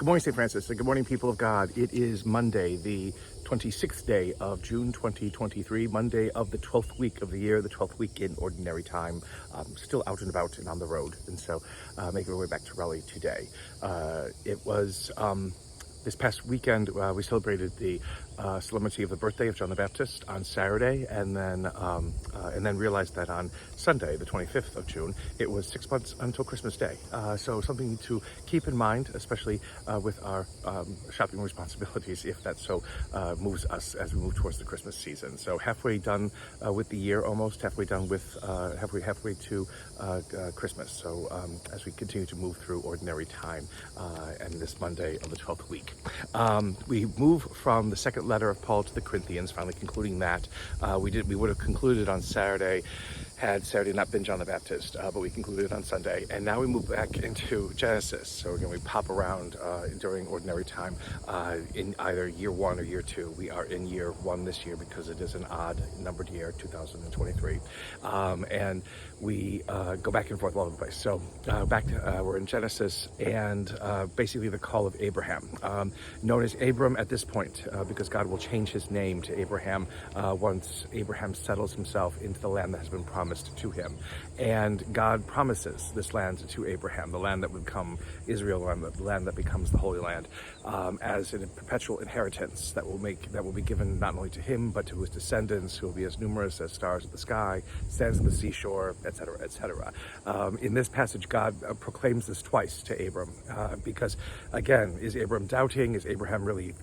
Good morning, St. Francis, and good morning, people of God. It is Monday, the 26th day of June 2023, Monday of the 12th week of the year, the 12th week in Ordinary Time. Still out and about and on the road, and so making our way back to Raleigh today. It was this past weekend, we celebrated the solemnity of the birthday of John the Baptist on Saturday, and then realized that on Sunday, the 25th of June, it was 6 months until Christmas Day. So something to keep in mind, especially with our shopping responsibilities, if that so moves us as we move towards the Christmas season. So halfway done with the year, almost halfway done with halfway to Christmas. So as we continue to move through Ordinary Time and this Monday of the 12th week. We move from the second letter of Paul to the Corinthians, finally concluding that. We would have concluded on Saturday, had Saturday not been John the Baptist, but we concluded on Sunday. And now we move back into Genesis. So again, we pop around during Ordinary Time in either year one or year two. We are in year one this year because it is an odd numbered year, 2023. And we go back and forth all over the place. So we're in Genesis, and basically the call of Abraham, known as Abram at this point, because God will change his name to Abraham once Abraham settles himself into the land that has been promised to him. And God promises this land to Abraham, the land that would become Israel, the land that becomes the Holy Land, as a perpetual inheritance that will be given not only to him but to his descendants, who will be as numerous as stars of the sky, sands of the seashore, etc., etc. In this passage, God proclaims this twice to Abram, because again, is Abram doubting? Is Abraham really,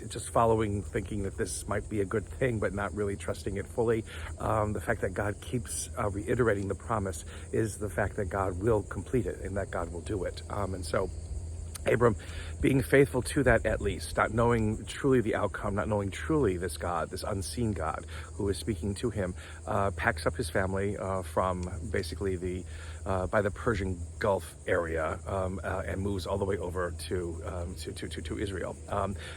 just following, thinking that this might be a good thing, but not really trusting it fully? The fact that God keeps reiterating the promise is the fact that God will complete it and that God will do it. And so Abram, being faithful to that at least, not knowing truly the outcome, not knowing truly this God, this unseen God who is speaking to him, packs up his family from basically by the Persian Gulf area and moves all the way over to Israel.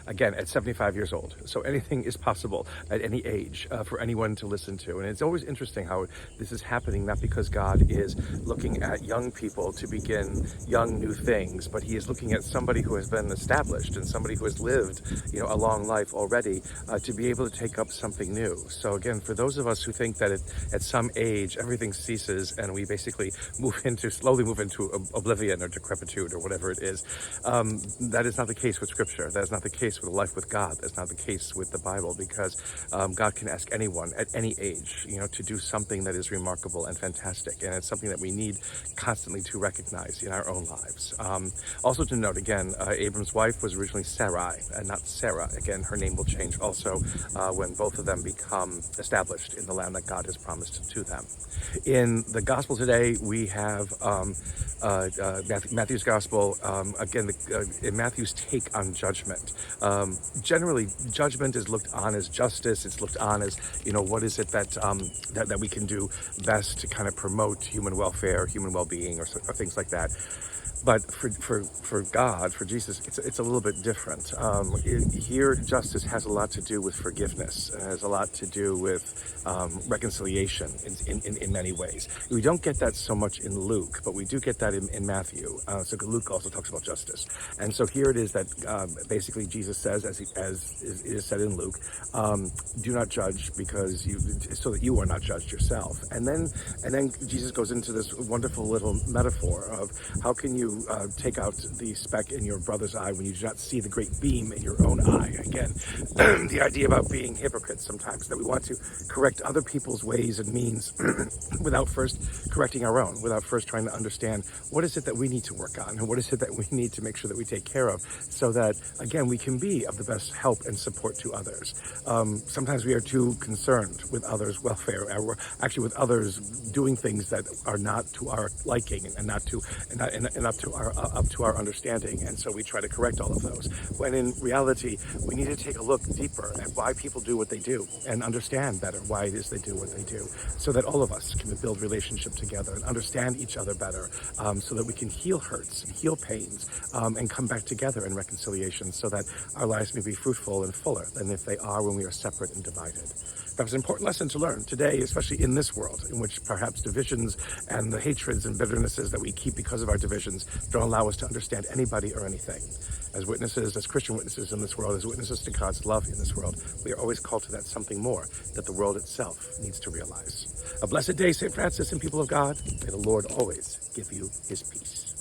Again, at 75 years old. So anything is possible at any age for anyone to listen to. And it's always interesting how this is happening, not because God is looking at young people to begin young new things, but he is looking at somebody who has been established and somebody who has lived, a long life already, to be able to take up something new. So again, for those of us who think that at some age everything ceases and we basically slowly move into oblivion or decrepitude or whatever it is, that is not the case with Scripture. That is not the case with life with God. That's not the case with the Bible, because God can ask anyone at any age, to do something that is remarkable and fantastic, and it's something that we need constantly to recognize in our own lives. Also to note, again, Abram's wife was originally Sarai and not Sarah. Again, her name will change also when both of them become established in the land that God has promised to them. In the Gospel today, we have Matthew's Gospel, again, in Matthew's take on judgment. Generally, judgment is looked on as justice. It's looked on as, what is it that we can do best to kind of promote human welfare, human well-being, or things like that. But for God, for Jesus, it's a little bit different. Here, justice has a lot to do with forgiveness. It has a lot to do with reconciliation in many ways. We don't get that so much in Luke, but we do get that in Matthew. So Luke also talks about justice. And so here it is that basically Jesus says, as it is said in Luke, do not judge so that you are not judged yourself. And then Jesus goes into this wonderful little metaphor of how can you take out the speck in your brother's eye when you do not see the great beam in your own eye. Again, the idea about being hypocrites sometimes, that we want to correct other people's ways and means without first correcting our own, without first trying to understand what is it that we need to work on and what is it that we need to make sure that we take care of, so that, again, we can be of the best help and support to others. Sometimes we are too concerned with others' welfare, or actually with others doing things that are not to our liking and not up to our understanding, and so we try to correct all of those, when in reality we need to take a look deeper at why people do what they do and understand better why it is they do what they do, so that all of us can build relationship together and understand understand each other better, so that we can heal hurts and heal pains, and come back together in reconciliation so that our lives may be fruitful and fuller than if they are when we are separate and divided. That was an important lesson to learn today, especially in this world, in which perhaps divisions and the hatreds and bitternesses that we keep because of our divisions don't allow us to understand anybody or anything. As witnesses, as Christian witnesses in this world, as witnesses to God's love in this world, we are always called to that something more that the world itself needs to realize. A blessed day, St. Francis and people of God. May the Lord always give you his peace.